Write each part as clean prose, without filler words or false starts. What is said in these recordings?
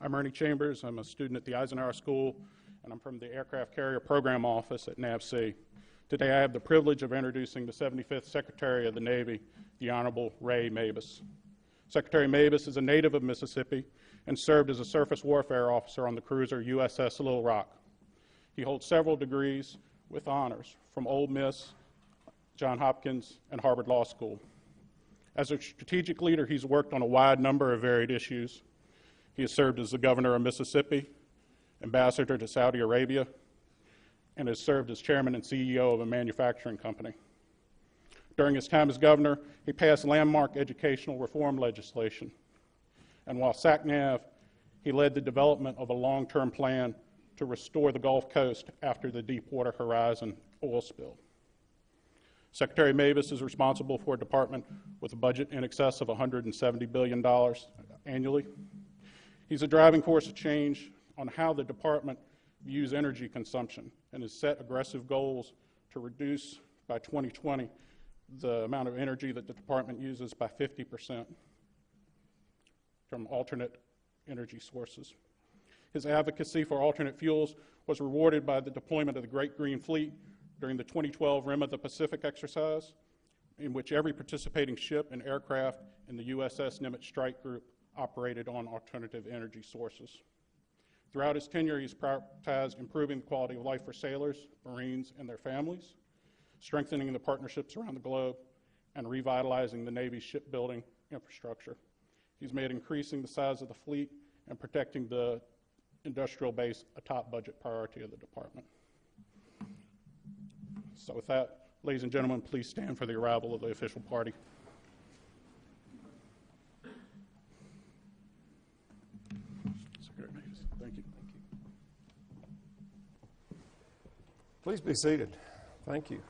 I'm Ernie Chambers. I'm a student at the Eisenhower School, and I'm from the Aircraft Carrier Program Office at NAVC. Today I have the privilege of introducing the 75th Secretary of the Navy, the Honorable Ray Mabus. Secretary Mabus is a native of Mississippi and served as a surface warfare officer on the cruiser USS Little Rock. He holds several degrees with honors from Ole Miss, Johns Hopkins, and Harvard Law School. As a strategic leader, he's worked on a wide number of varied issues. He has served as the governor of Mississippi, ambassador to Saudi Arabia, and has served as chairman and CEO of a manufacturing company. During his time as governor, he passed landmark educational reform legislation. And while SACNAV, he led the development of a long-term plan to restore the Gulf Coast after the Deepwater Horizon oil spill. Secretary Mabus is responsible for a department with a budget in excess of $170 billion annually. He's a driving force of change on how the department views energy consumption and has set aggressive goals to reduce by 2020 the amount of energy that the department uses by 50% from alternate energy sources. His advocacy for alternate fuels was rewarded by the deployment of the Great Green Fleet during the 2012 Rim of the Pacific exercise, in which every participating ship and aircraft in the USS Nimitz Strike Group operated on alternative energy sources. Throughout his tenure, he's prioritized improving the quality of life for sailors, Marines, and their families, strengthening the partnerships around the globe, and revitalizing the Navy's shipbuilding infrastructure. He's made increasing the size of the fleet and protecting the industrial base a top budget priority of the department. So with that, ladies and gentlemen, please stand for the arrival of the official party. Secretary Mabus, thank you. Thank you. Please be seated. Thank you.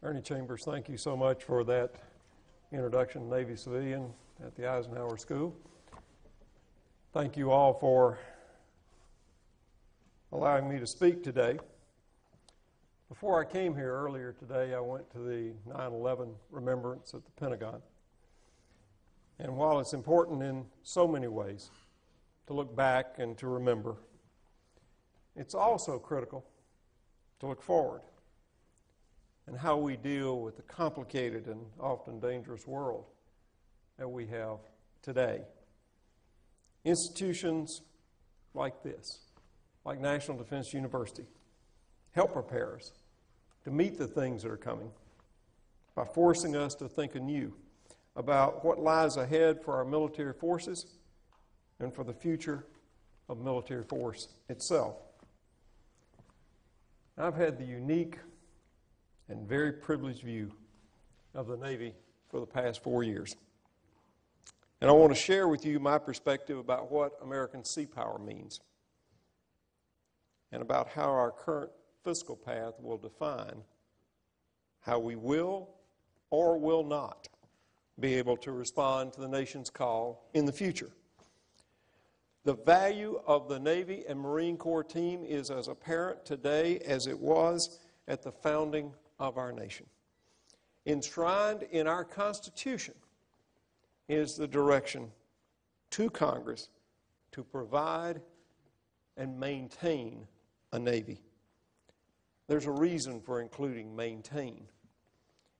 Ernie Chambers, thank you so much for that introduction to Navy civilian at the Eisenhower School. Thank you all for allowing me to speak today. Before I came here earlier today, I went to the 9/11 remembrance at the Pentagon. And while it's important in so many ways to look back and to remember, it's also critical to look forward and how we deal with the complicated and often dangerous world that we have today. Institutions like this, like National Defense University, help prepare us to meet the things that are coming by forcing us to think anew about what lies ahead for our military forces and for the future of military force itself. I've had the unique and very privileged view of the Navy for the past 4 years. And I want to share with you my perspective about what American sea power means and about how our current fiscal path will define how we will or will not be able to respond to the nation's call in the future. The value of the Navy and Marine Corps team is as apparent today as it was at the founding of our nation. Enshrined in our Constitution is the direction to Congress to provide and maintain a Navy. There's a reason for including maintain.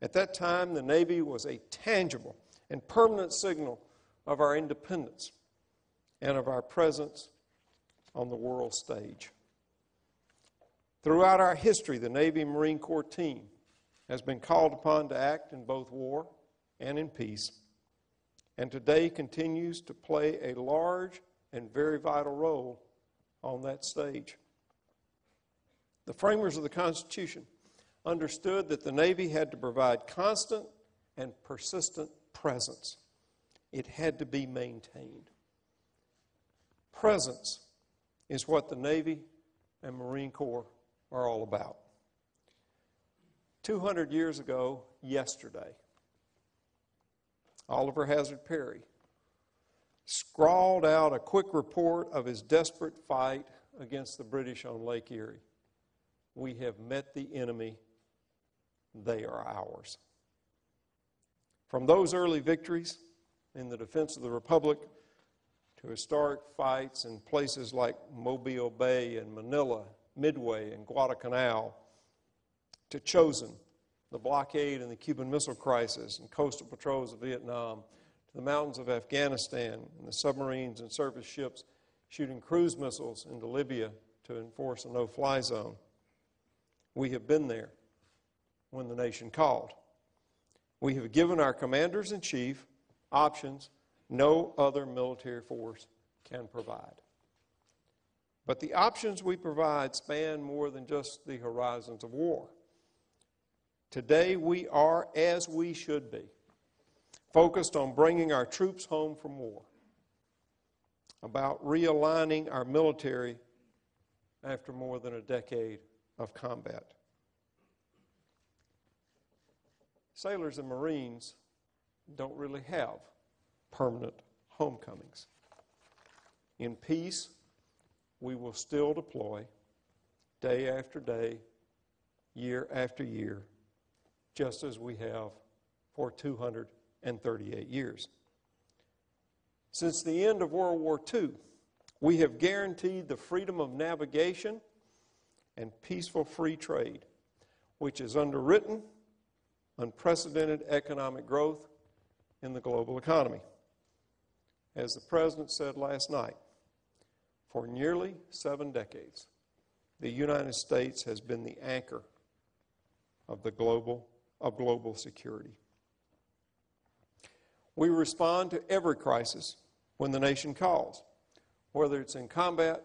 At that time, the Navy was a tangible and permanent signal of our independence and of our presence on the world stage. Throughout our history, the Navy and Marine Corps team has been called upon to act in both war and in peace, and today continues to play a large and very vital role on that stage. The framers of the Constitution understood that the Navy had to provide constant and persistent presence. It had to be maintained. Presence is what the Navy and Marine Corps are all about. 200 years ago, yesterday, Oliver Hazard Perry scrawled out a quick report of his desperate fight against the British on Lake Erie. We have met the enemy they are ours. From those early victories in the defense of the Republic to historic fights in places like Mobile Bay and Manila, Midway and Guadalcanal, to Chosin, the blockade and the Cuban Missile Crisis and coastal patrols of Vietnam, to the mountains of Afghanistan and the submarines and surface ships shooting cruise missiles into Libya to enforce a no-fly zone. We have been there when the nation called. We have given our commanders-in-chief options no other military force can provide. But the options we provide span more than just the horizons of war. Today we are, as we should be, focused on bringing our troops home from war, about realigning our military after more than a decade of combat. Sailors and Marines don't really have permanent homecomings. In peace, we will still deploy day after day, year after year, just as we have for 238 years. Since the end of World War II, we have guaranteed the freedom of navigation and peaceful free trade, which has underwritten unprecedented economic growth in the global economy. As the President said last night, for nearly 7 decades, the United States has been the anchor of global security. We respond to every crisis when the nation calls, whether it's in combat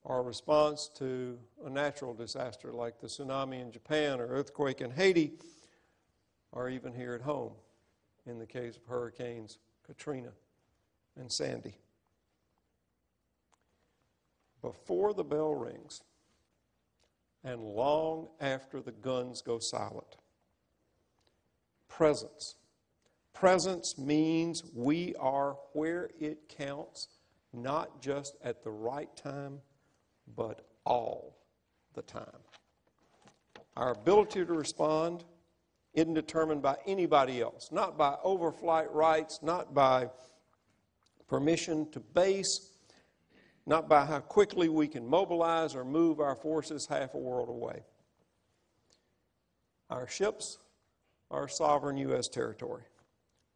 or a response to a natural disaster like the tsunami in Japan or earthquake in Haiti, or even here at home in the case of Hurricanes Katrina and Sandy. Before the bell rings and long after the guns go silent, presence. Presence means we are where it counts, not just at the right time, but all the time. Our ability to respond isn't determined by anybody else, not by overflight rights, not by permission to base, not by how quickly we can mobilize or move our forces half a world away. Our ships are sovereign U.S. territory.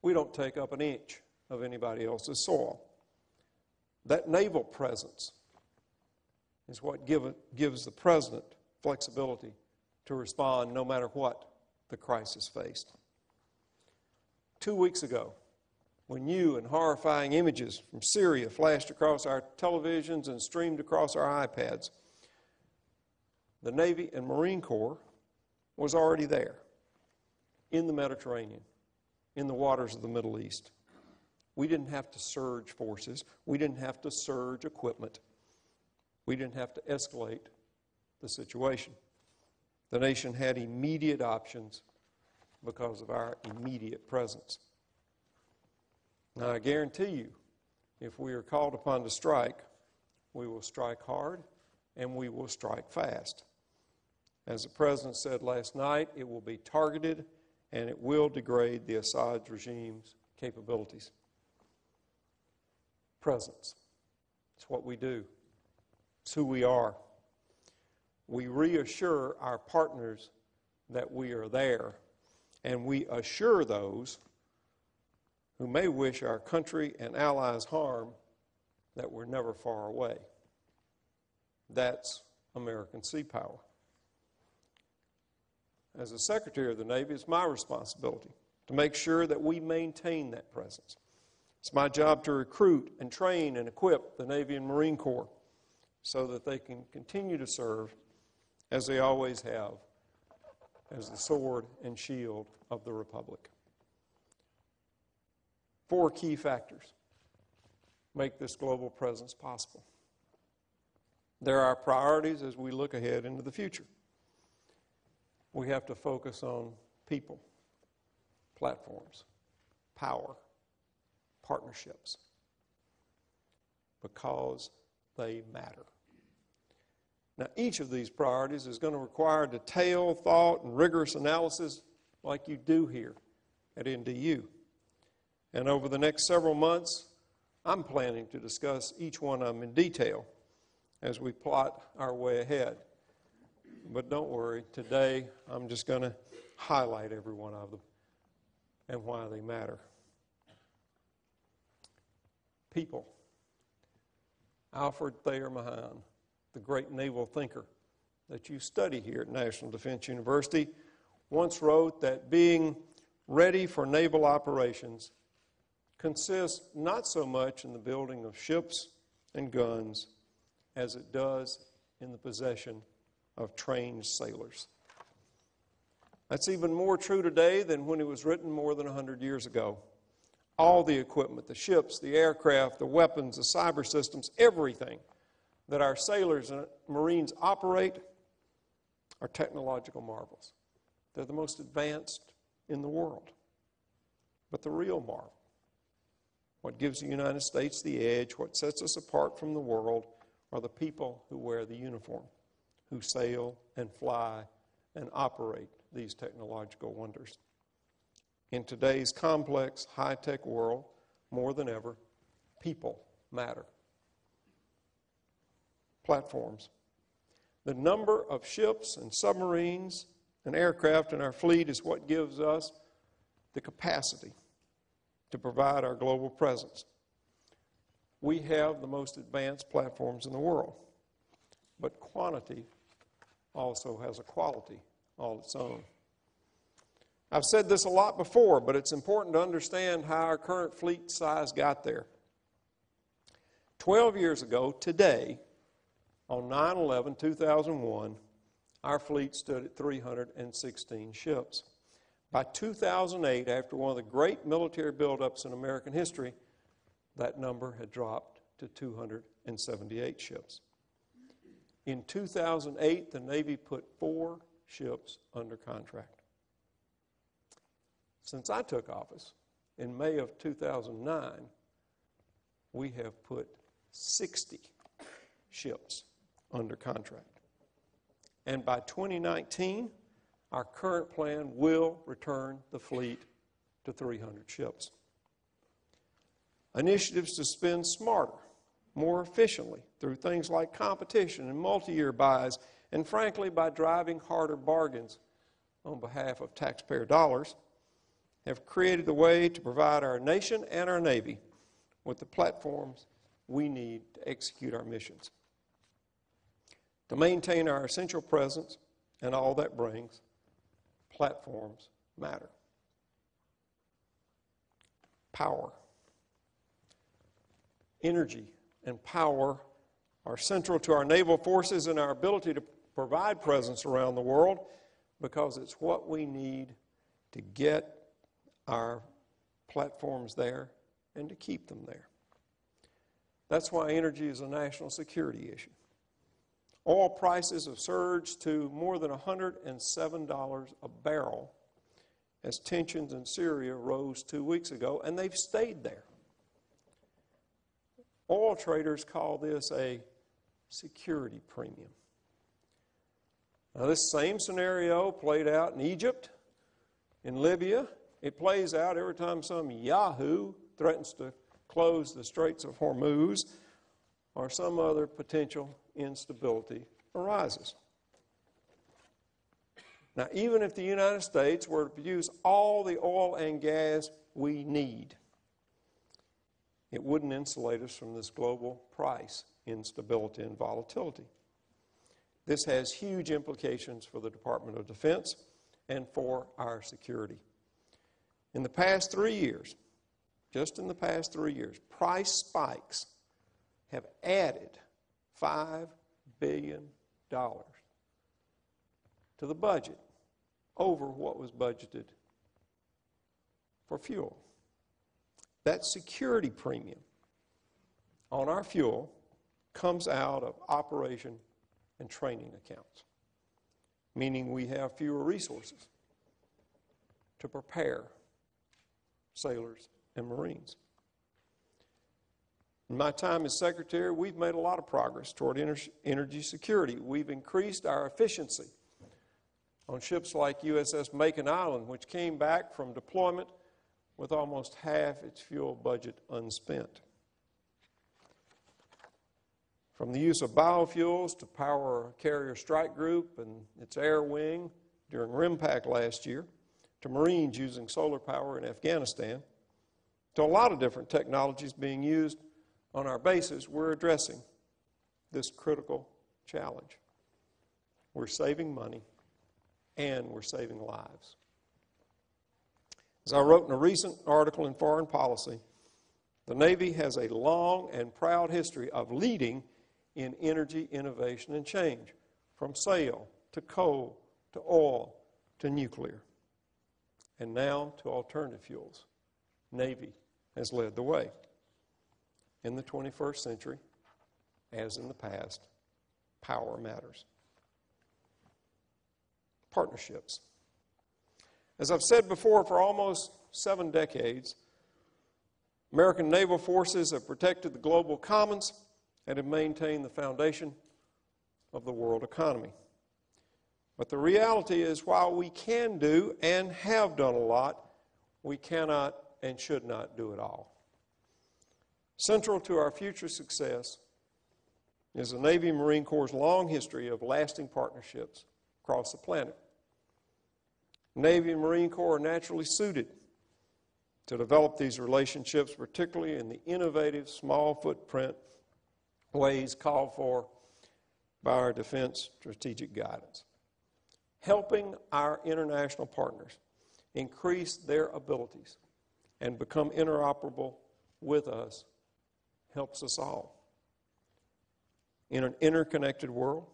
We don't take up an inch of anybody else's soil. That naval presence is what gives the President flexibility to respond no matter what the crisis faced. 2 weeks ago, when new and horrifying images from Syria flashed across our televisions and streamed across our iPads, the Navy and Marine Corps was already there in the Mediterranean, in the waters of the Middle East. We didn't have to surge forces. We didn't have to surge equipment. We didn't have to escalate the situation. The nation had immediate options because of our immediate presence. Now, I guarantee you, if we are called upon to strike, we will strike hard and we will strike fast. As the President said last night, it will be targeted and it will degrade the Assad regime's capabilities. Presence. It's what we do. It's who we are. We reassure our partners that we are there, and we assure those who may wish our country and allies harm that we're never far away. That's American sea power. As the Secretary of the Navy, it's my responsibility to make sure that we maintain that presence. It's my job to recruit and train and equip the Navy and Marine Corps so that they can continue to serve as they always have, as the sword and shield of the Republic. 4 key factors make this global presence possible. There are priorities as we look ahead into the future. We have to focus on people, platforms, power, partnerships, because they matter. Now, each of these priorities is going to require detailed thought and rigorous analysis like you do here at NDU. And over the next several months, I'm planning to discuss each one of them in detail as we plot our way ahead. But don't worry, today I'm just going to highlight every one of them and why they matter. People. Alfred Thayer Mahan, the great naval thinker that you study here at National Defense University, once wrote that being ready for naval operations consists not so much in the building of ships and guns as it does in the possession of trained sailors. That's even more true today than when it was written more than 100 years ago. All the equipment, the ships, the aircraft, the weapons, the cyber systems, everything that our sailors and Marines operate are technological marvels. They're the most advanced in the world. But the real marvel, what gives the United States the edge, what sets us apart from the world, are the people who wear the uniform, who sail and fly and operate these technological wonders. In today's complex, high-tech world, more than ever, people matter. Platforms. The number of ships and submarines and aircraft in our fleet is what gives us the capacity to provide our global presence. We have the most advanced platforms in the world, but quantity also has a quality all its own. I've said this a lot before, but it's important to understand how our current fleet size got there. 12 years ago, today, on 9/11/2001, our fleet stood at 316 ships. By 2008, after one of the great military buildups in American history, that number had dropped to 278 ships. In 2008, the Navy put 4 ships under contract. Since I took office in May of 2009, we have put 60 ships under contract. And by 2019, our current plan will return the fleet to 300 ships. Initiatives to spend smarter, more efficiently through things like competition and multi-year buys, and frankly, by driving harder bargains on behalf of taxpayer dollars, have created the way to provide our nation and our Navy with the platforms we need to execute our missions. To maintain our essential presence and all that brings, platforms matter. Power. Energy and power are central to our naval forces and our ability to provide presence around the world because it's what we need to get our platforms there and to keep them there. That's why energy is a national security issue. Oil prices have surged to more than $107 a barrel as tensions in Syria rose 2 weeks ago, and they've stayed there. Oil traders call this a security premium. Now, this same scenario played out in Egypt, in Libya. It plays out every time some yahoo threatens to close the Straits of Hormuz or some other potential instability arises. Now, even if the United States were to produce all the oil and gas we need, it wouldn't insulate us from this global price instability and volatility. This has huge implications for the Department of Defense and for our security. In the past 3 years, just in the past 3 years, price spikes have added $5 billion to the budget over what was budgeted for fuel. That security premium on our fuel comes out of operation and training accounts, meaning we have fewer resources to prepare sailors and Marines. In my time as Secretary, we've made a lot of progress toward energy security. We've increased our efficiency on ships like USS Macon Island, which came back from deployment with almost half its fuel budget unspent. From the use of biofuels to power a carrier strike group and its air wing during RIMPAC last year, to Marines using solar power in Afghanistan, to a lot of different technologies being used on our bases, we're addressing this critical challenge. We're saving money and we're saving lives. As I wrote in a recent article in Foreign Policy, the Navy has a long and proud history of leading in energy innovation and change, from sail to coal to oil to nuclear, and now to alternative fuels. Navy has led the way. In the 21st century, as in the past, power matters. Partnerships. As I've said before, for almost 7 decades, American naval forces have protected the global commons and have maintained the foundation of the world economy. But the reality is, while we can do and have done a lot, we cannot and should not do it all. Central to our future success is the Navy and Marine Corps' long history of lasting partnerships across the planet. Navy and Marine Corps are naturally suited to develop these relationships, particularly in the innovative, small footprint ways called for by our defense strategic guidance. Helping our international partners increase their abilities and become interoperable with us helps us all. In an interconnected world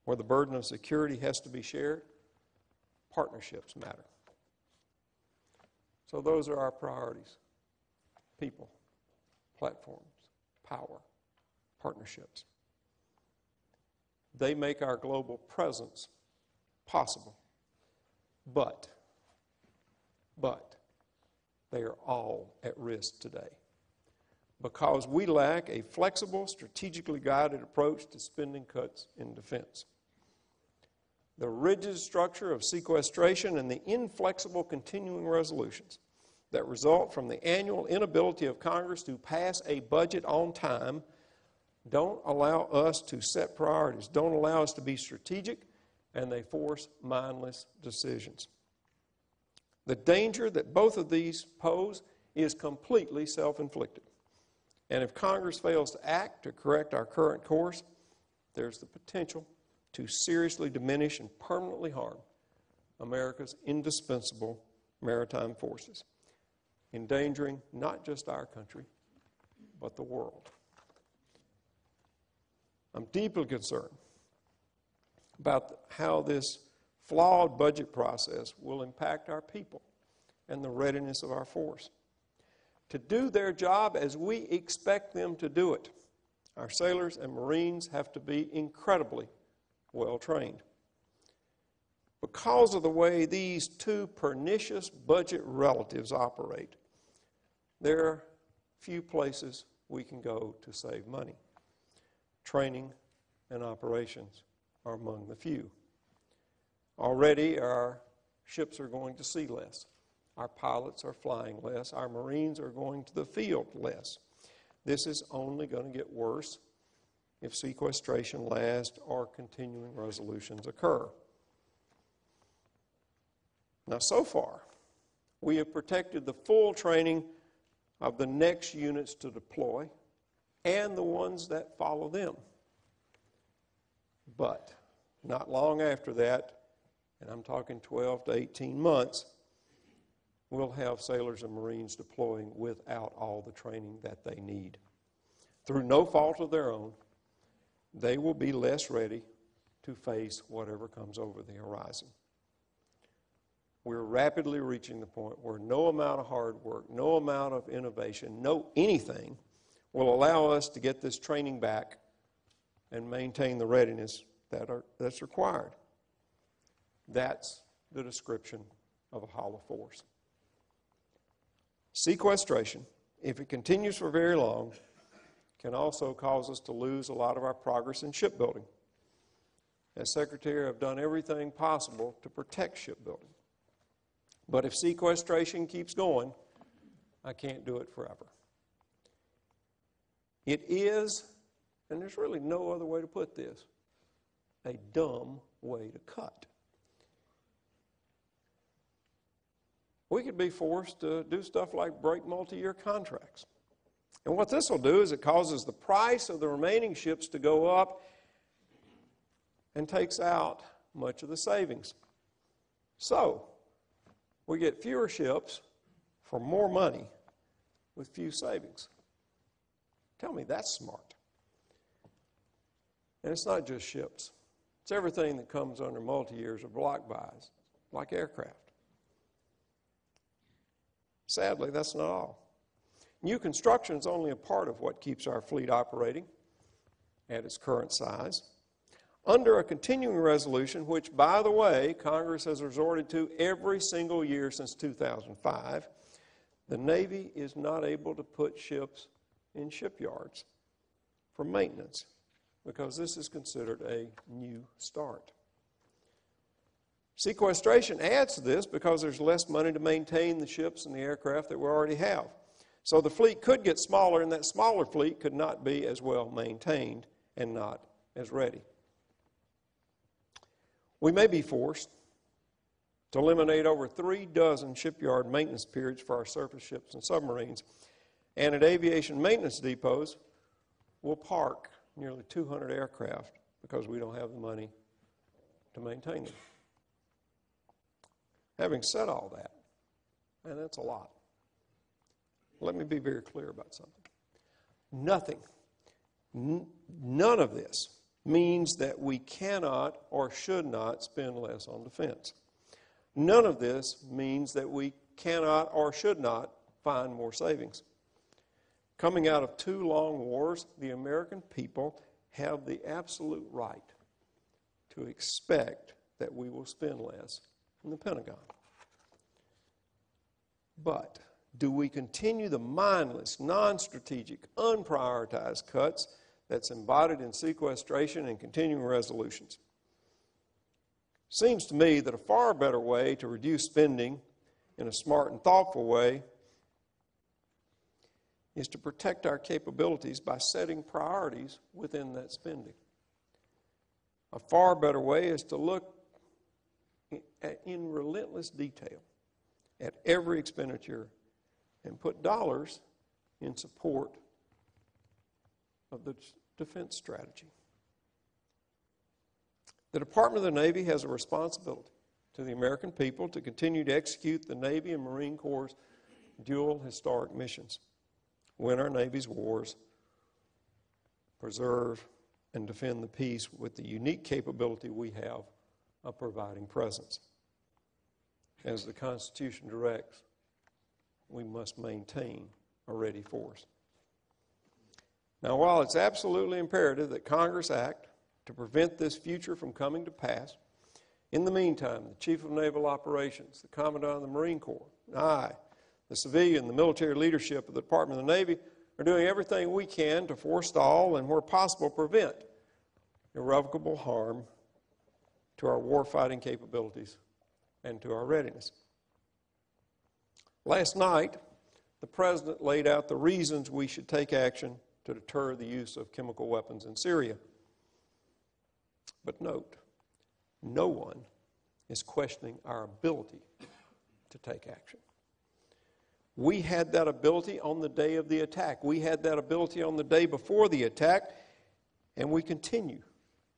where the burden of security has to be shared, partnerships matter. So those are our priorities: people, platforms, power, partnerships. They make our global presence possible, but they are all at risk today because we lack a flexible, strategically guided approach to spending cuts in defense. The rigid structure of sequestration and the inflexible continuing resolutions that result from the annual inability of Congress to pass a budget on time don't allow us to set priorities, don't allow us to be strategic, and they force mindless decisions. The danger that both of these pose is completely self-inflicted. And if Congress fails to act to correct our current course, there's the potential to seriously diminish and permanently harm America's indispensable maritime forces, endangering not just our country, but the world. I'm deeply concerned about how this flawed budget process will impact our people and the readiness of our force to do their job as we expect them to do it. Our sailors and Marines have to be incredibly well trained. Because of the way these two pernicious budget relatives operate, there are few places we can go to save money. Training and operations are among the few. Already our ships are going to sea less. Our pilots are flying less. Our Marines are going to the field less. This is only going to get worse if sequestration lasts or continuing resolutions occur. Now, so far, we have protected the full training of the next units to deploy and the ones that follow them. But not long after that, and I'm talking 12 to 18 months, we'll have sailors and Marines deploying without all the training that they need. Through no fault of their own, they will be less ready to face whatever comes over the horizon. We're rapidly reaching the point where no amount of hard work, no amount of innovation, no anything will allow us to get this training back and maintain the readiness that's required. That's the description of a hollow force. Sequestration, if it continues for very long, can also cause us to lose a lot of our progress in shipbuilding. As Secretary, I've done everything possible to protect shipbuilding. But if sequestration keeps going, I can't do it forever. It is, and there's really no other way to put this, a dumb way to cut. We could be forced to do stuff like break multi-year contracts. And what this will do is it causes the price of the remaining ships to go up and takes out much of the savings. So, we get fewer ships for more money with few savings. Tell me that's smart. And it's not just ships. It's everything that comes under multi-years or block buys, like aircraft. Sadly, that's not all. New construction is only a part of what keeps our fleet operating at its current size. Under a continuing resolution, which, by the way, Congress has resorted to every single year since 2005, the Navy is not able to put ships in shipyards for maintenance because this is considered a new start. Sequestration adds to this because there's less money to maintain the ships and the aircraft that we already have. So the fleet could get smaller, and that smaller fleet could not be as well maintained and not as ready. We may be forced to eliminate over 36 shipyard maintenance periods for our surface ships and submarines, and at aviation maintenance depots, we'll park nearly 200 aircraft because we don't have the money to maintain them. Having said all that, and that's a lot, let me be very clear about something. None of this means that we cannot or should not spend less on defense. None of this means that we cannot or should not find more savings. Coming out of 2 long wars, the American people have the absolute right to expect that we will spend less in the Pentagon. But do we continue the mindless, non-strategic, unprioritized cuts that's embodied in sequestration and continuing resolutions? Seems to me that a far better way to reduce spending in a smart and thoughtful way is to protect our capabilities by setting priorities within that spending. A far better way is to look in relentless detail at every expenditure and put dollars in support of the defense strategy. The Department of the Navy has a responsibility to the American people to continue to execute the Navy and Marine Corps' dual historic missions: win our Navy's wars, preserve and defend the peace with the unique capability we have of providing presence. As the Constitution directs, we must maintain a ready force. Now, while it's absolutely imperative that Congress act to prevent this future from coming to pass, in the meantime, the Chief of Naval Operations, the Commandant of the Marine Corps, and I, the civilian, the military leadership of the Department of the Navy, are doing everything we can to forestall and, where possible, prevent irrevocable harm to our warfighting capabilities and to our readiness. Last night, the President laid out the reasons we should take action to deter the use of chemical weapons in Syria. But note, no one is questioning our ability to take action. We had that ability on the day of the attack. We had that ability on the day before the attack, and we continue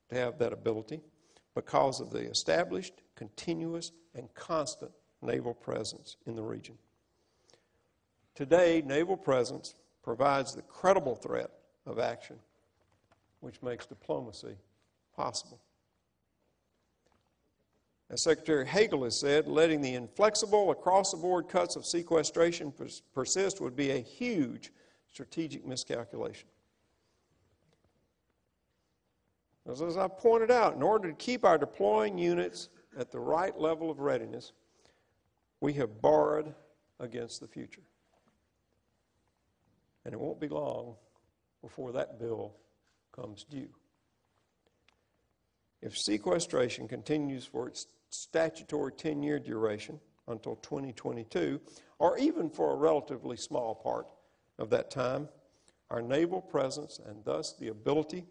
to have that ability because of the established, continuous, and constant naval presence in the region. Today, naval presence provides the credible threat of action, which makes diplomacy possible. As Secretary Hagel has said, letting the inflexible, across-the-board cuts of sequestration persist would be a huge strategic miscalculation. As I pointed out, in order to keep our deploying units at the right level of readiness, we have borrowed against the future. And it won't be long before that bill comes due. If sequestration continues for its statutory 10-year duration until 2022, or even for a relatively small part of that time, our naval presence and thus the ability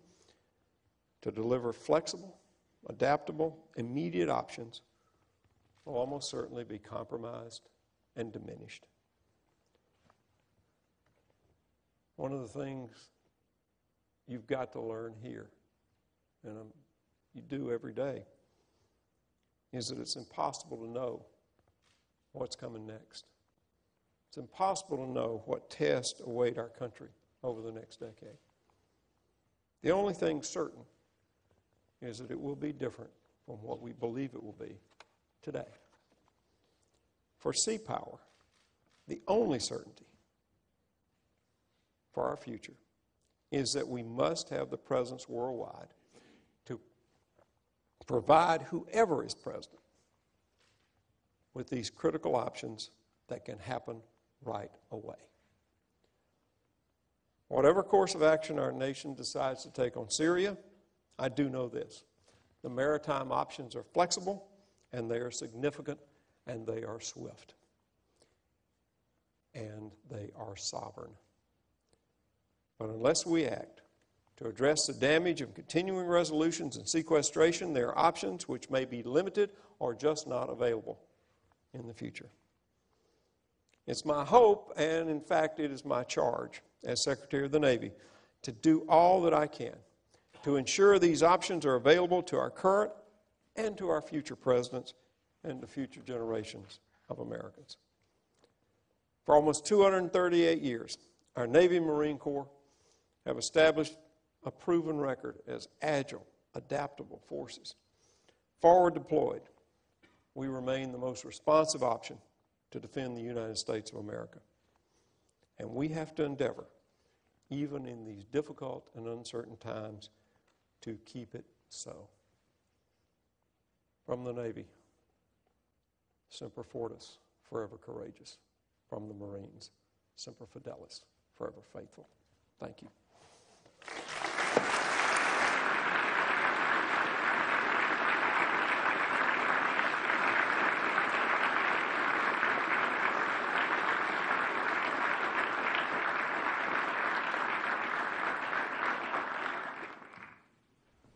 to deliver flexible, adaptable, immediate options will almost certainly be compromised and diminished. One of the things you've got to learn here, and you do every day, is that it's impossible to know what's coming next. It's impossible to know what tests await our country over the next decade. The only thing certain is that it will be different from what we believe it will be today. For sea power, the only certainty for our future is that we must have the presence worldwide to provide whoever is president with these critical options that can happen right away. Whatever course of action our nation decides to take on Syria, I do know this: the maritime options are flexible, and they are significant, and they are swift, and they are sovereign. But unless we act to address the damage of continuing resolutions and sequestration, there are options which may be limited or just not available in the future. It's my hope, and in fact it is my charge as Secretary of the Navy, to do all that I can to ensure these options are available to our current and to our future presidents and to future generations of Americans. For almost 238 years, our Navy and Marine Corps have established a proven record as agile, adaptable forces. Forward deployed, we remain the most responsive option to defend the United States of America. And we have to endeavor, even in these difficult and uncertain times, to keep it so. From the Navy, Semper Fortis, forever courageous. From the Marines, Semper Fidelis, forever faithful. Thank you.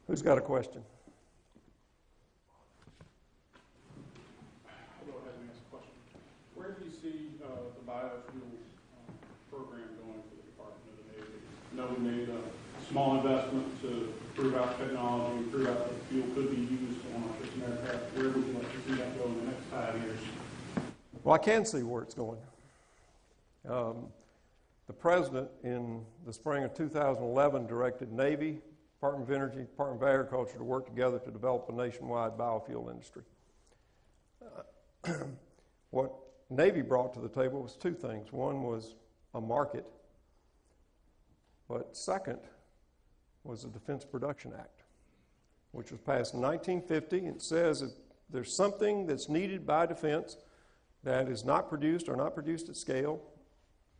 Who's got a question? I'll go ahead and ask a question. Where do you see the biofuel program going for the Department of the Navy? I know we made a small investment to prove out technology, prove out that fuel could be used on our system aircraft. Where would you like to see that go in the next 5 years? Well, I can see where it's going. The President, in the spring of 2011, directed Navy, Department of Energy, Department of Agriculture to work together to develop a nationwide biofuel industry. What Navy brought to the table was two things. One was a market, but second was the Defense Production Act, which was passed in 1950. It says if there's something that's needed by defense that is not produced or not produced at scale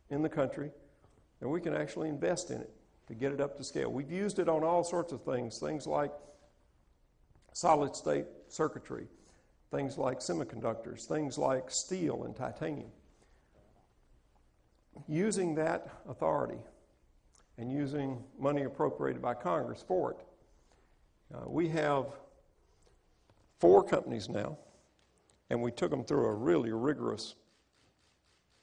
in the country, then we can actually invest in it to get it up to scale. We've used it on all sorts of things like solid state circuitry, things like semiconductors, things like steel and titanium. Using that authority and using money appropriated by Congress for it, we have 4 companies now, and we took them through a really rigorous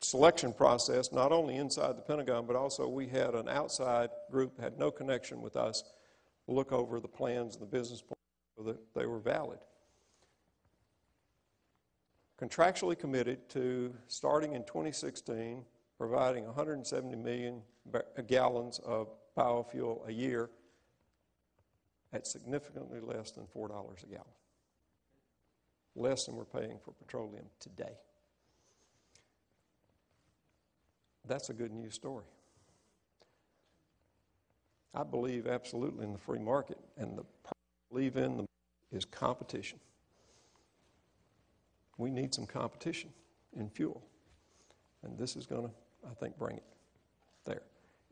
selection process, not only inside the Pentagon, but also we had an outside group, had no connection with us, look over the plans and the business plans so that they were valid. Contractually committed to, starting in 2016, providing 170 million gallons of biofuel a year at significantly less than $4 a gallon. Less than we're paying for petroleum today. That's a good news story. I believe absolutely in the free market, and the part I believe in is competition. We need some competition in fuel, and this is going to, I think, bring it there.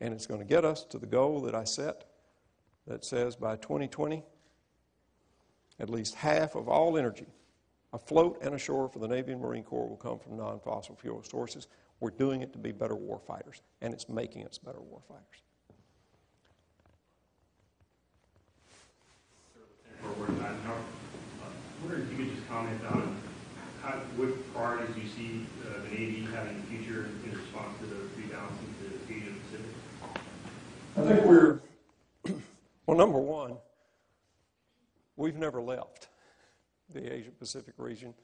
And it's going to get us to the goal that I set that says by 2020, at least half of all energy afloat and ashore for the Navy and Marine Corps will come from non-fossil fuel sources. We're doing it to be better war fighters, and it's making us better war fighters. I wonder if you could just comment on what priorities you see the Navy having in the future in response to the rebalancing to the Asia Pacific? I think we're, well, number one, we've never left the Asia Pacific region,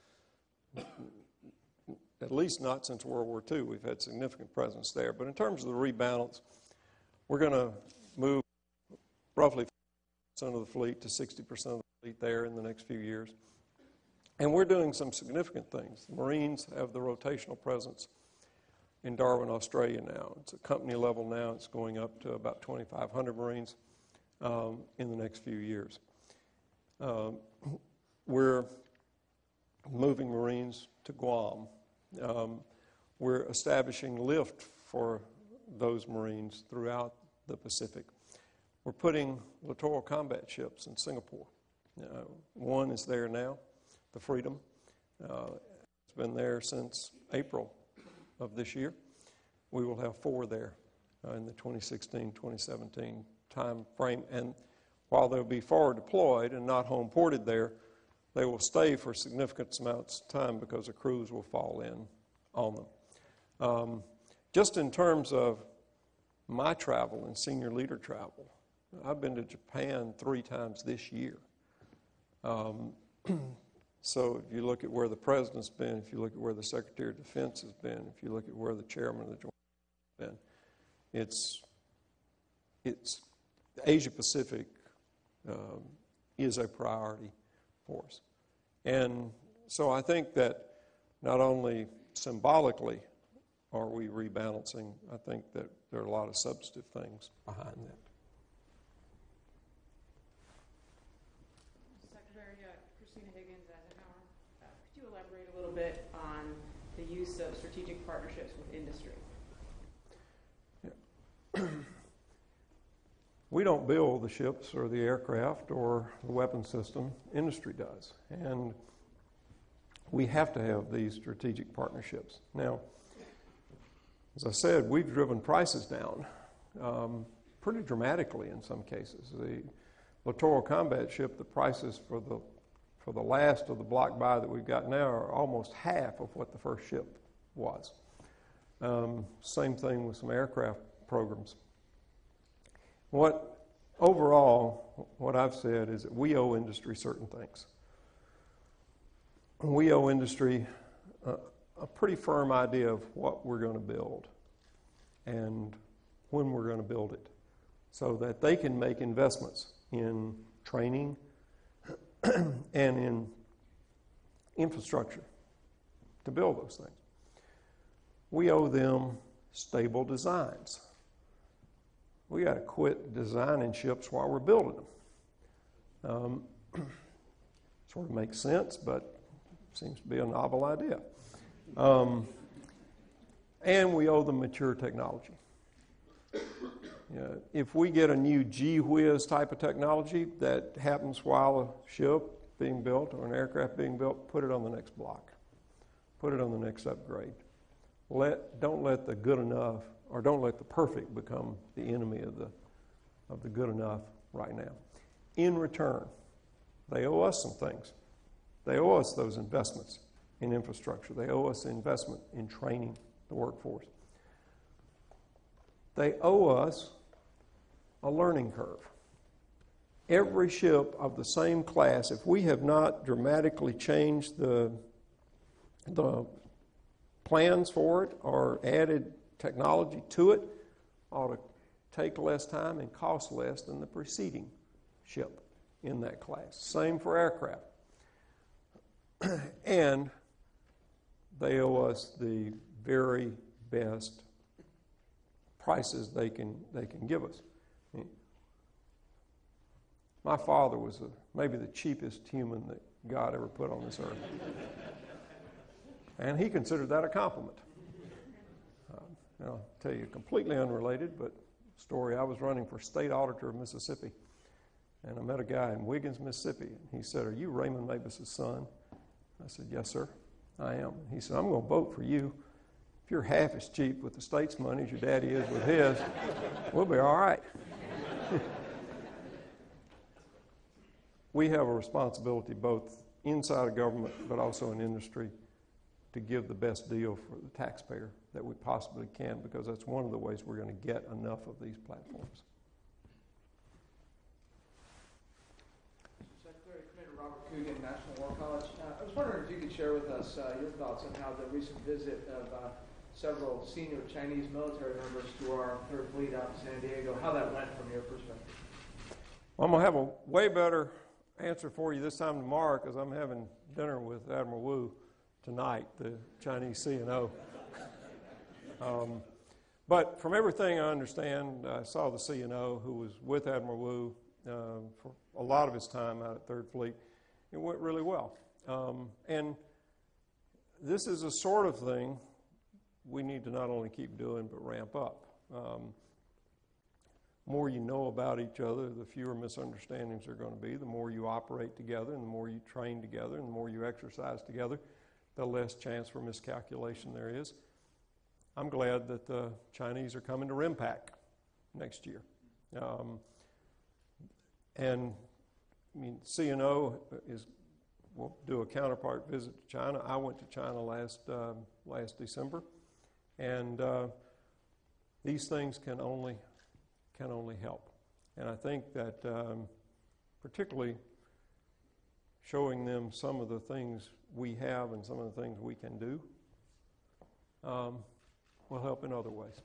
at least not since World War II. We've had significant presence there. But in terms of the rebalance, we're going to move roughly 50% of the fleet to 60% of the fleet there in the next few years. And we're doing some significant things. The Marines have the rotational presence in Darwin, Australia now. It's a company level now. It's going up to about 2,500 Marines in the next few years. We're moving Marines to Guam. We're establishing lift for those Marines throughout the Pacific. We're putting littoral combat ships in Singapore. One is there now, the Freedom. It's been there since April of this year. We will have 4 there in the 2016-2017 time frame. And while they'll be forward deployed and not home ported there, they will stay for significant amounts of time because the crews will fall in on them. Just in terms of my travel and senior leader travel, I've been to Japan 3 times this year. So if you look at where the President's been, if you look at where the Secretary of Defense has been, if you look at where the Chairman of the Joint has been, it's Asia Pacific is a priority for us. And so I think that not only symbolically are we rebalancing, I think that there are a lot of substantive things behind that. Could you elaborate a little bit on the use of strategic partnerships with industry? Yeah. We don't build the ships or the aircraft or the weapon system. Industry does. And we have to have these strategic partnerships. Now, as I said, we've driven prices down pretty dramatically in some cases. The littoral combat ship, the prices for the last of the block buy that we've got now are almost half of what the first ship was. Same thing with some aircraft programs. Overall, what I've said is that we owe industry certain things. We owe industry a pretty firm idea of what we're going to build and when we're going to build it so that they can make investments in training and in infrastructure to build those things. We owe them stable designs. We got to quit designing ships while we're building them. Sort of makes sense, but seems to be a novel idea. And we owe them mature technology. If we get a new gee-whiz type of technology that happens while a ship being built or an aircraft being built, put it on the next block. Put it on the next upgrade. Don't let the good enough, or don't let the perfect become the enemy of the good enough right now. In return, they owe us some things. They owe us those investments in infrastructure. They owe us investment in training the workforce. They owe us a learning curve. Every ship of the same class, if we have not dramatically changed the plans for it or added technology to it, ought to take less time and cost less than the preceding ship in that class. Same for aircraft. And they owe us the very best prices they can give us. My father was maybe the cheapest human that God ever put on this earth. And he considered that a compliment. I'll tell you, completely unrelated, but story. I was running for state auditor of Mississippi, and I met a guy in Wiggins, Mississippi, and he said, "Are you Raymond Mabus' son?" I said, "Yes, sir, I am." He said, "I'm going to vote for you. If you're half as cheap with the state's money as your daddy is with his, we'll be all right." We have a responsibility both inside of government but also in industry to give the best deal for the taxpayer that we possibly can, because that's one of the ways we're going to get enough of these platforms. Secretary Commander Robert Coogan, National War College. I was wondering if you could share with us your thoughts on how the recent visit of several senior Chinese military members to our Third Fleet out in San Diego, how that went from your perspective. Well, I'm going to have a way better answer for you this time tomorrow, because I'm having dinner with Admiral Wu tonight, the Chinese CNO. But from everything I understand, I saw the CNO who was with Admiral Wu for a lot of his time out at Third Fleet. It went really well. And this is a sort of thing we need to not only keep doing but ramp up. More you know about each other, the fewer misunderstandings are going to be. The more you operate together and the more you train together and the more you exercise together, the less chance for miscalculation there is. I'm glad that the Chinese are coming to RIMPAC next year. And I mean, CNO will do a counterpart visit to China. I went to China last December, and these things can only help. And I think that particularly showing them some of the things we have and some of the things we can do will help in other ways.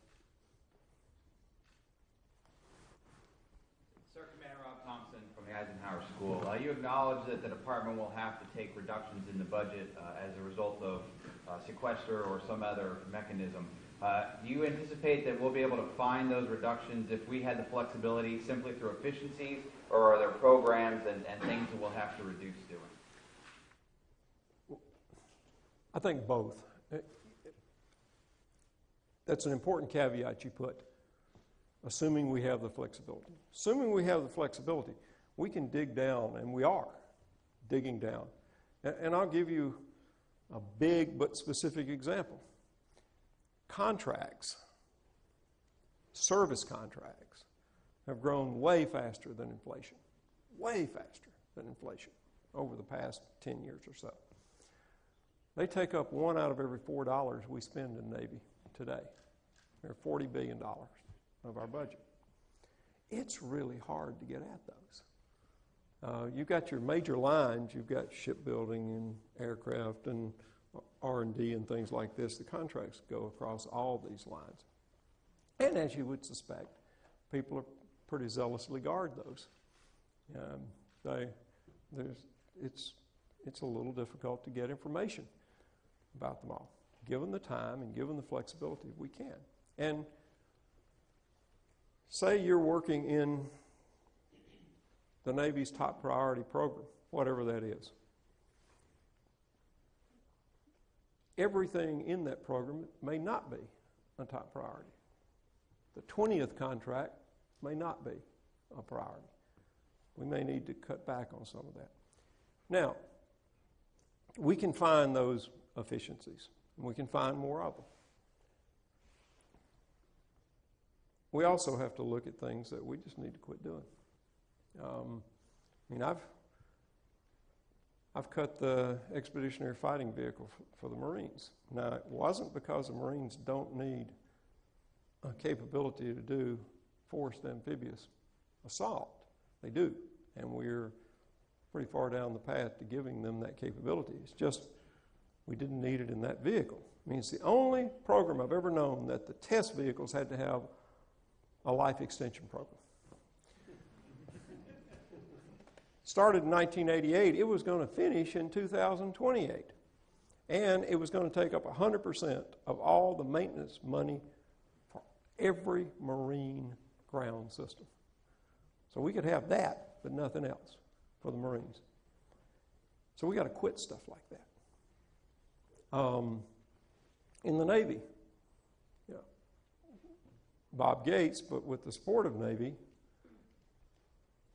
Sir, Commander Rob Thompson from the Eisenhower School. You acknowledge that the department will have to take reductions in the budget as a result of sequester or some other mechanism. Do you anticipate that we'll be able to find those reductions if we had the flexibility simply through efficiencies, or are there programs and things that we'll have to reduce doing? I think both. That's an important caveat you put, assuming we have the flexibility. Assuming we have the flexibility, we can dig down, and we are digging down. And I'll give you a big but specific example. Contracts, service contracts, have grown way faster than inflation over the past 10 years or so. They take up $1 out of every $4 we spend in Navy today. They're $40 billion of our budget. It's really hard to get at those. You've got your major lines, you've got shipbuilding and aircraft and R&D and things like this. The contracts go across all these lines. And as you would suspect, people are pretty zealously guard those. It's a little difficult to get information about them all, given the time and given the flexibility we can. And say you're working in the Navy's top priority program, whatever that is. Everything in that program may not be a top priority. The 20th contract may not be a priority. We may need to cut back on some of that. Now, we can find those efficiencies, and we can find more of them. We also have to look at things that we just need to quit doing. I've cut the expeditionary fighting vehicle for the Marines. Now, it wasn't because the Marines don't need a capability to do forced amphibious assault. They do, and we're pretty far down the path to giving them that capability. It's just we didn't need it in that vehicle. I mean, it's the only program I've ever known that the test vehicles had to have a life extension program. Started in 1988, it was going to finish in 2028. And it was going to take up 100% of all the maintenance money for every Marine ground system. So we could have that, but nothing else for the Marines. So we got to quit stuff like that. In the Navy, Bob Gates, but with the support of Navy,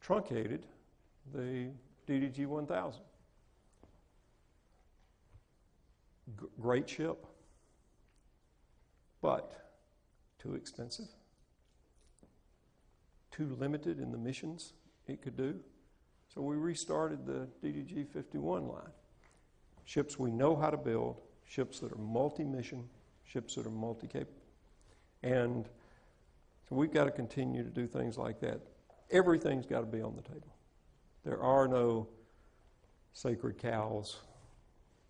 truncated the DDG 1000. Great ship, but too expensive, too limited in the missions it could do. So we restarted the DDG 51 line. Ships we know how to build, ships that are multi-mission, ships that are multi-capable. And so we've got to continue to do things like that. Everything's got to be on the table. There are no sacred cows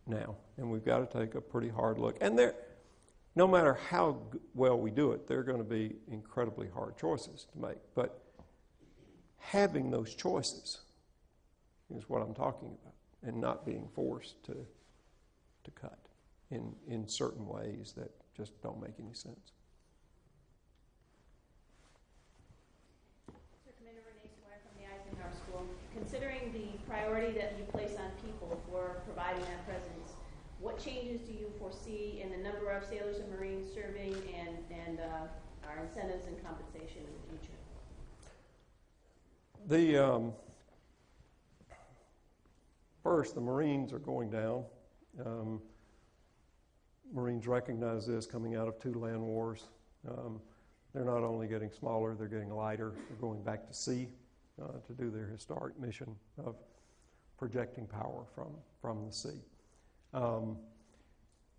now, and we've got to take a pretty hard look. And no matter how well we do it, there are going to be incredibly hard choices to make. But having those choices is what I'm talking about, and not being forced to cut in certain ways that just don't make any sense. Considering the priority that you place on people for providing that presence, what changes do you foresee in the number of sailors and Marines serving and our incentives and compensation in the future? First, the Marines are going down. Marines recognize this coming out of 2 land wars. They're not only getting smaller, they're getting lighter. They're going back to sea to do their historic mission of projecting power from the sea.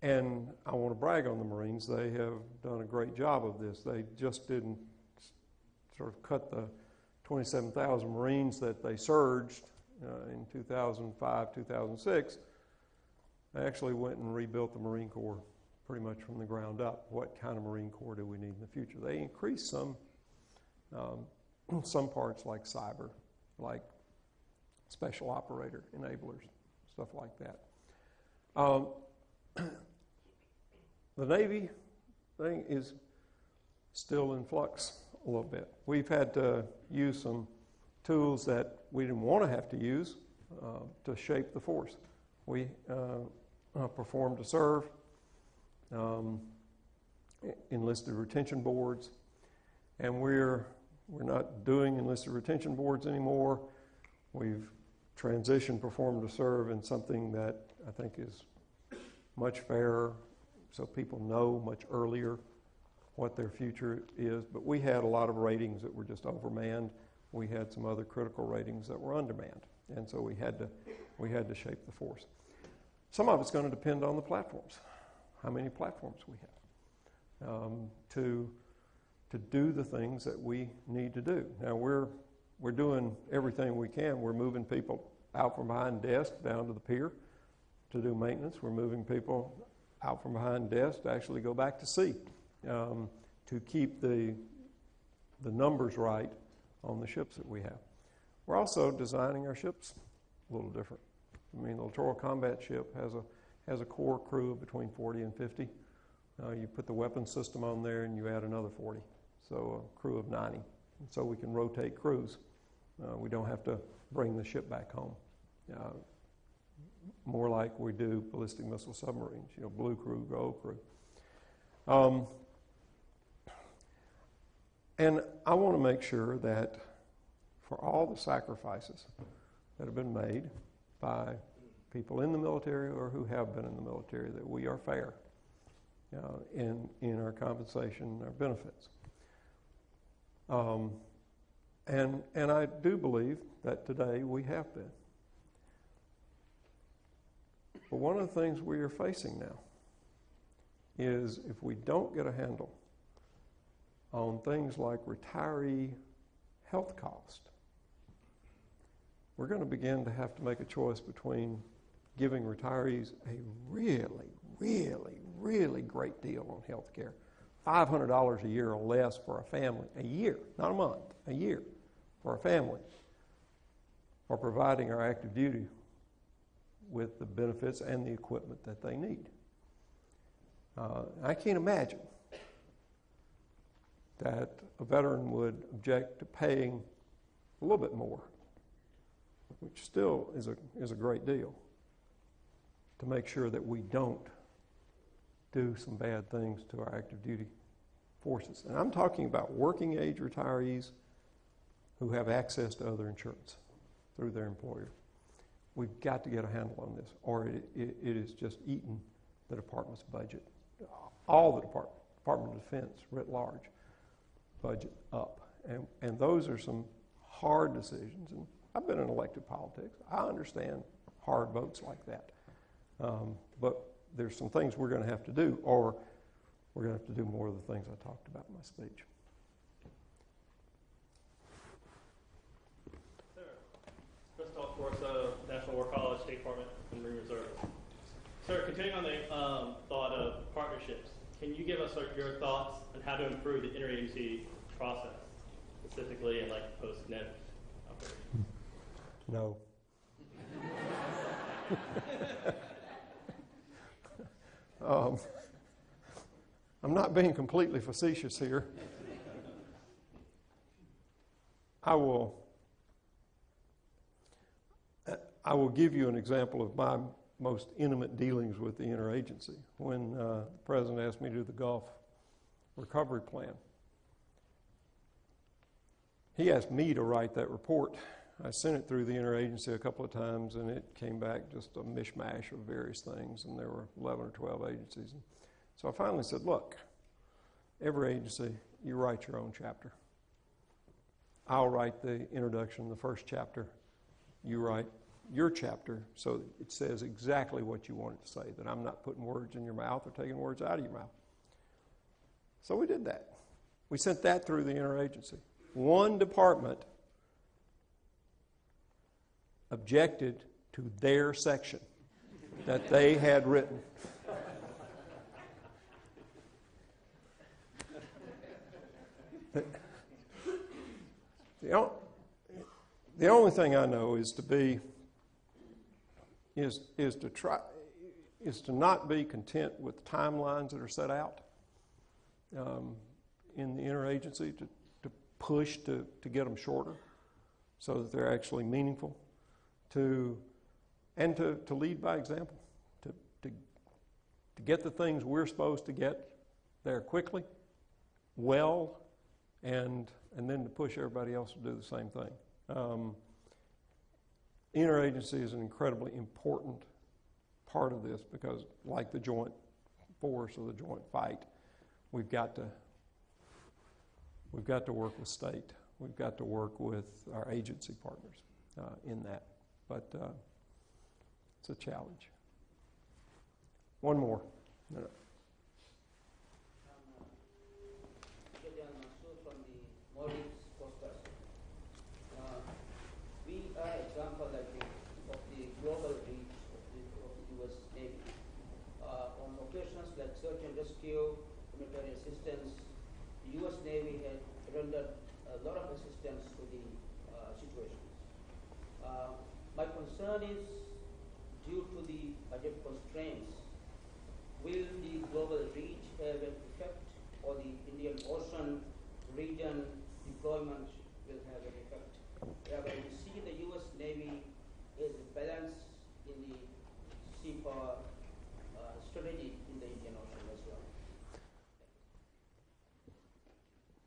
And I want to brag on the Marines. They have done a great job of this. They just didn't sort of cut the 27,000 Marines that they surged in 2005, 2006. They actually went and rebuilt the Marine Corps pretty much from the ground up. What kind of Marine Corps do we need in the future? They increased some parts like cyber, like special operator enablers, stuff like that. The Navy thing is still in flux a little bit. We've had to use some tools that we didn't want to have to use to shape the force. We performed to serve, enlisted retention boards, and we're not doing enlisted retention boards anymore. We've transitioned performed to serve in something that I think is much fairer, so people know much earlier what their future is. But we had a lot of ratings that were just overmanned. We had some other critical ratings that were undermanned, and so we had to shape the force. Some of it's going to depend on the platforms, how many platforms we have, to do the things that we need to do. Now we're doing everything we can. We're moving people out from behind desks down to the pier to do maintenance. We're moving people out from behind desks to actually go back to sea, to keep the numbers right on the ships that we have. We're also designing our ships a little different. I mean, the littoral combat ship has a core crew of between 40 and 50. You put the weapons system on there and you add another 40, so a crew of 90. And so we can rotate crews. We don't have to bring the ship back home. More like we do ballistic missile submarines, blue crew, gold crew. And I want to make sure that for all the sacrifices that have been made by people in the military or who have been in the military, that we are fair in our compensation, our benefits. And I do believe that today we have been. But one of the things we are facing now is if we don't get a handle on things like retiree health cost, we're going to begin to have to make a choice between giving retirees a really, really, really great deal on health care. $500 a year or less for a family, a year, not a month, a year for a family, or providing our active duty with the benefits and the equipment that they need. I can't imagine that a veteran would object to paying a little bit more, which still is a great deal, to make sure that we don't do some bad things to our active duty forces. And I'm talking about working age retirees who have access to other insurance through their employer. We've got to get a handle on this, or it is just eating the department's budget. All the Department of Defense writ large budget up. And those are some hard decisions. And I've been in elected politics. I understand hard votes like that. But there's some things we're going to have to do, or we're going to have to do more of the things I talked about in my speech. Chris Talkforce, National War College, State Department, and Marine Reserve. Sir, continuing on the thought of partnerships, can you give us your thoughts on how to improve the interagency process, specifically in like post-NED operations? No. I'm not being completely facetious here. I will give you an example of my most intimate dealings with the interagency. When the President asked me to do the Gulf Recovery Plan, he asked me to write that report. I sent it through the interagency a couple of times, and it came back just a mishmash of various things, and there were 11 or 12 agencies. So I finally said, look, every agency, you write your own chapter. I'll write the introduction, the first chapter. You write your chapter so it says exactly what you want it to say, that I'm not putting words in your mouth or taking words out of your mouth. So we did that. We sent that through the interagency. One department objected to their section that they had written. The only thing I know is to not be content with timelines that are set out in the interagency, to push to get them shorter so that they're actually meaningful, to lead by example, to get the things we're supposed to get there quickly, well, and then to push everybody else to do the same thing. Interagency is an incredibly important part of this because, like the joint force or the joint fight, we've got to work with state. We've got to work with our agency partners in that. But it's a challenge. One more. No. We are an example of the global reach of the U.S. Navy. On occasions like search and rescue, humanitarian assistance, the U.S. Navy had rendered a lot of assistance to the situations. My concern is, due to the budget constraints, will the global reach have an effect, or the Indian Ocean region deployment will have an effect? Whereby we see the U.S. Navy as a balance in the seapower strategy in the Indian Ocean as well.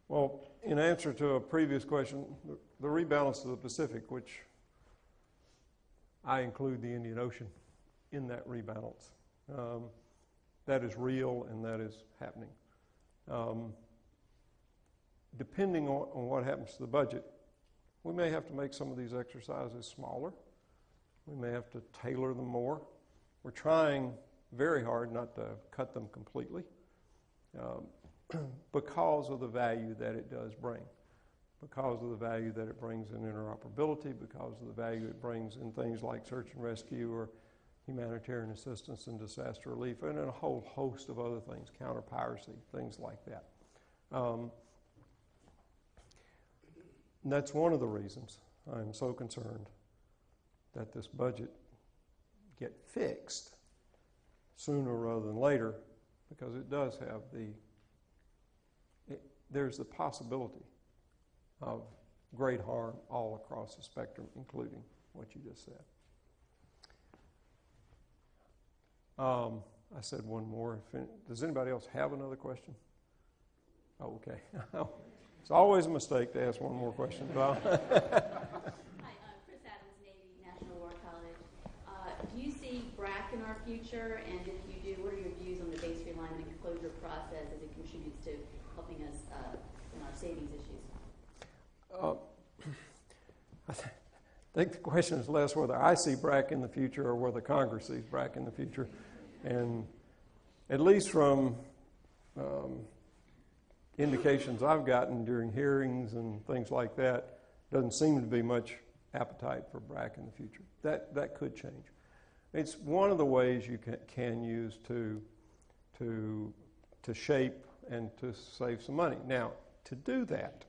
Well, in answer to a previous question, the rebalance of the Pacific, which I include the Indian Ocean in that rebalance, that is real and that is happening. Depending on what happens to the budget, we may have to make some of these exercises smaller. We may have to tailor them more. We're trying very hard not to cut them completely because of the value that it does bring, because of the value that it brings in interoperability, because of the value it brings in things like search and rescue or humanitarian assistance and disaster relief, and a whole host of other things, counter-piracy, things like that. And that's one of the reasons I'm so concerned that this budget get fixed sooner rather than later, because it does have there's the possibility of great harm all across the spectrum, including what you just said. I said one more. Does anybody else have another question? Oh, okay. It's always a mistake to ask one more question. Hi, Chris Adams, Navy, National War College. Do you see BRAC in our future? And if you do, what are your views on the base realignment and closure process as it contributes to helping us in our savings issues? I think the question is less whether I see BRAC in the future or whether Congress sees BRAC in the future. And at least from indications I've gotten during hearings and things like that, doesn't seem to be much appetite for BRAC in the future. That could change. It's one of the ways you can use to shape and to save some money. Now, to do that,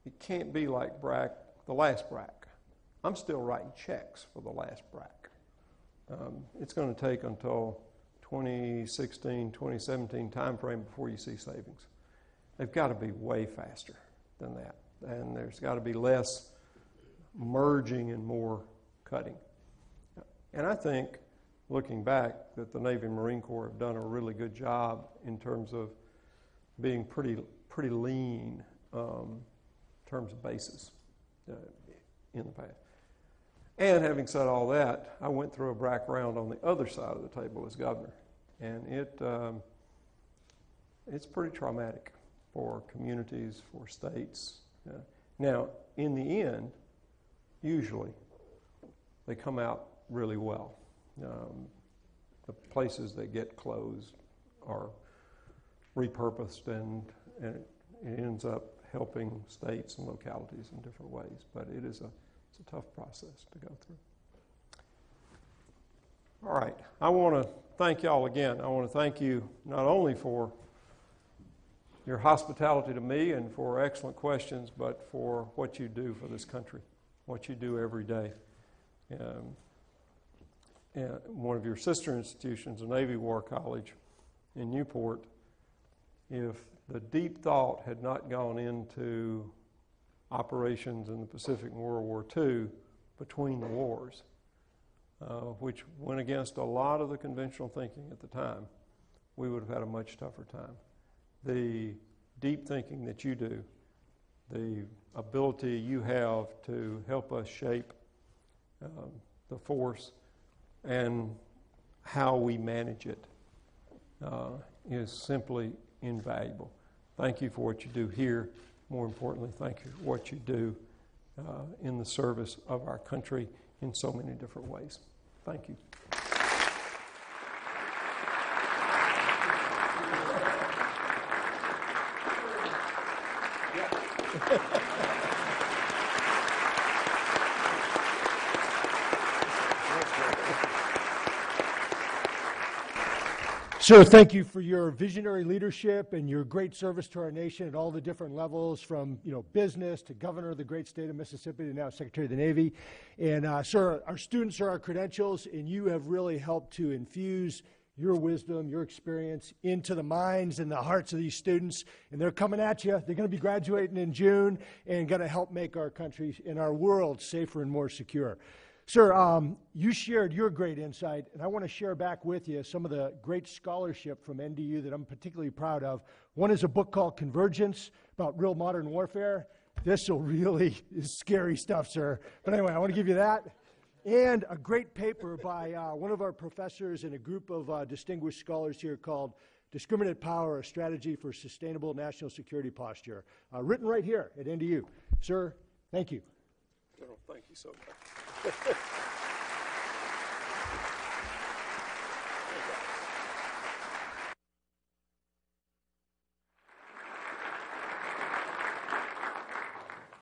it can't be like BRAC, the last BRAC. I'm still writing checks for the last BRAC. It's going to take until 2016, 2017 timeframe before you see savings. They've got to be way faster than that. And there's got to be less merging and more cutting. And I think, looking back, that the Navy and Marine Corps have done a really good job in terms of being pretty lean in terms of bases in the past. And having said all that, I went through a BRAC round on the other side of the table as governor. And it's pretty traumatic for communities, for states. Now, in the end, usually, they come out really well. The places that get closed are repurposed, and it ends up helping states and localities in different ways. But it's a tough process to go through. All right, I want to thank y'all again. I want to thank you not only for your hospitality to me and for excellent questions, but for what you do for this country, what you do every day. And one of your sister institutions, the Navy War College in Newport, if the deep thought had not gone into operations in the Pacific and World War II between the wars, which went against a lot of the conventional thinking at the time, we would have had a much tougher time. The deep thinking that you do, the ability you have to help us shape the force and how we manage it is simply invaluable. Thank you for what you do here. More importantly, thank you for what you do in the service of our country in so many different ways. Thank you. Sir, thank you for your visionary leadership and your great service to our nation at all the different levels, from business to governor of the great state of Mississippi to now Secretary of the Navy. And sir, our students are our credentials, and you have really helped to infuse your wisdom, your experience into the minds and the hearts of these students. And they're coming at you. They're going to be graduating in June and going to help make our country and our world safer and more secure. Sir, you shared your great insight, and I want to share back with you some of the great scholarship from NDU that I'm particularly proud of. One is a book called Convergence, about real modern warfare. This is scary stuff, sir. But anyway, I want to give you that. And a great paper by one of our professors and a group of distinguished scholars here called Discriminate Power, A Strategy for Sustainable National Security Posture, written right here at NDU. Sir, thank you. General, thank you so much.